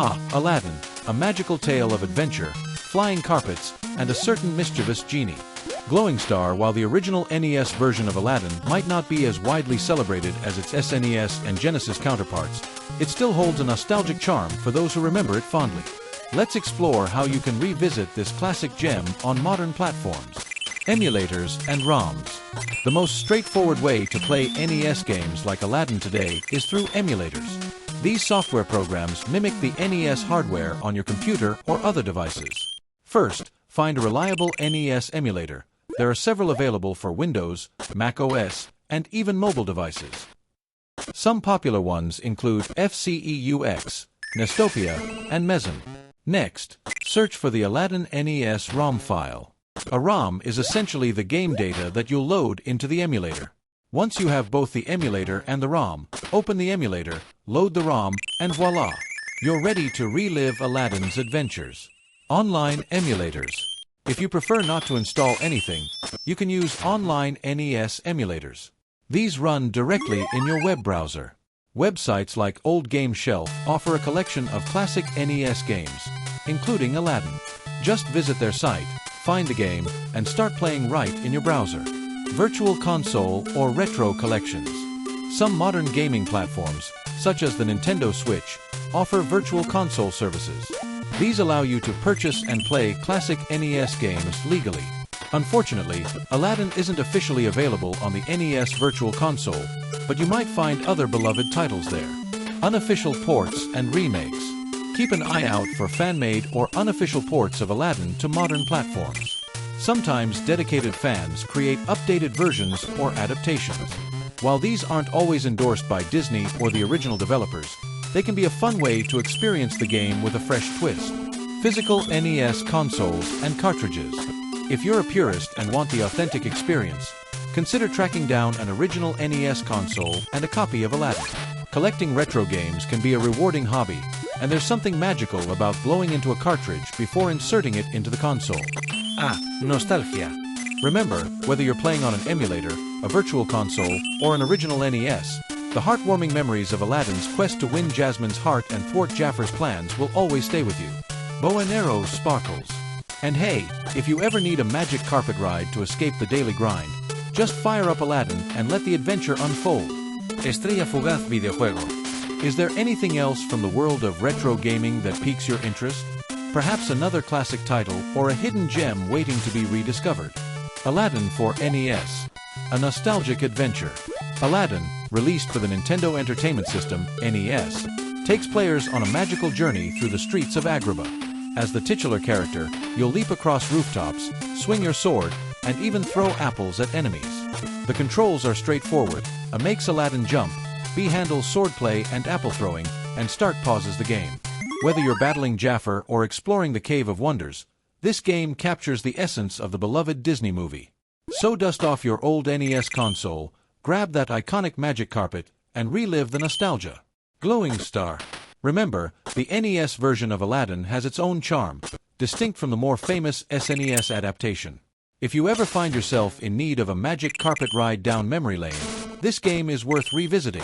Ah, Aladdin, a magical tale of adventure, flying carpets, and a certain mischievous genie. Glowing Star, while the original NES version of Aladdin might not be as widely celebrated as its SNES and Genesis counterparts, it still holds a nostalgic charm for those who remember it fondly. Let's explore how you can revisit this classic gem on modern platforms. Emulators and ROMs. The most straightforward way to play NES games like Aladdin today is through emulators. These software programs mimic the NES hardware on your computer or other devices. First, find a reliable NES emulator. There are several available for Windows, Mac OS, and even mobile devices. Some popular ones include FCEUX, Nestopia, and Meson. Next, search for the Aladdin NES ROM file. A ROM is essentially the game data that you'll load into the emulator. Once you have both the emulator and the ROM, open the emulator, load the ROM, and voila! You're ready to relive Aladdin's adventures. Online emulators. If you prefer not to install anything, you can use online NES emulators. These run directly in your web browser. Websites like Old Game Shelf offer a collection of classic NES games, including Aladdin. Just visit their site, find the game, and start playing right in your browser. Virtual console or retro collections. Some modern gaming platforms, such as the Nintendo Switch, offer virtual console services. These allow you to purchase and play classic NES games legally. Unfortunately, Aladdin isn't officially available on the NES Virtual Console, but you might find other beloved titles there. Unofficial ports and remakes. Keep an eye out for fan-made or unofficial ports of Aladdin to modern platforms. Sometimes dedicated fans create updated versions or adaptations. While these aren't always endorsed by Disney or the original developers, they can be a fun way to experience the game with a fresh twist. Physical NES consoles and cartridges. If you're a purist and want the authentic experience, consider tracking down an original NES console and a copy of Aladdin. Collecting retro games can be a rewarding hobby, and there's something magical about blowing into a cartridge before inserting it into the console. Ah, nostalgia. Remember, whether you're playing on an emulator, a virtual console, or an original NES, the heartwarming memories of Aladdin's quest to win Jasmine's heart and thwart Jaffar's plans will always stay with you. Bow and arrow sparkles. And hey, if you ever need a magic carpet ride to escape the daily grind, just fire up Aladdin and let the adventure unfold. Estrella fugaz videojuego. Is there anything else from the world of retro gaming that piques your interest? Perhaps another classic title or a hidden gem waiting to be rediscovered. Aladdin for NES. A nostalgic adventure. Aladdin, released for the Nintendo Entertainment System, NES, takes players on a magical journey through the streets of Agrabah. As the titular character, you'll leap across rooftops, swing your sword, and even throw apples at enemies. The controls are straightforward. A makes Aladdin jump, B handles swordplay and apple throwing, and start pauses the game. Whether you're battling Jafar or exploring the Cave of Wonders, this game captures the essence of the beloved Disney movie. So dust off your old NES console, grab that iconic magic carpet, and relive the nostalgia. Glowing Star. Remember, the NES version of Aladdin has its own charm, distinct from the more famous SNES adaptation. If you ever find yourself in need of a magic carpet ride down memory lane, this game is worth revisiting.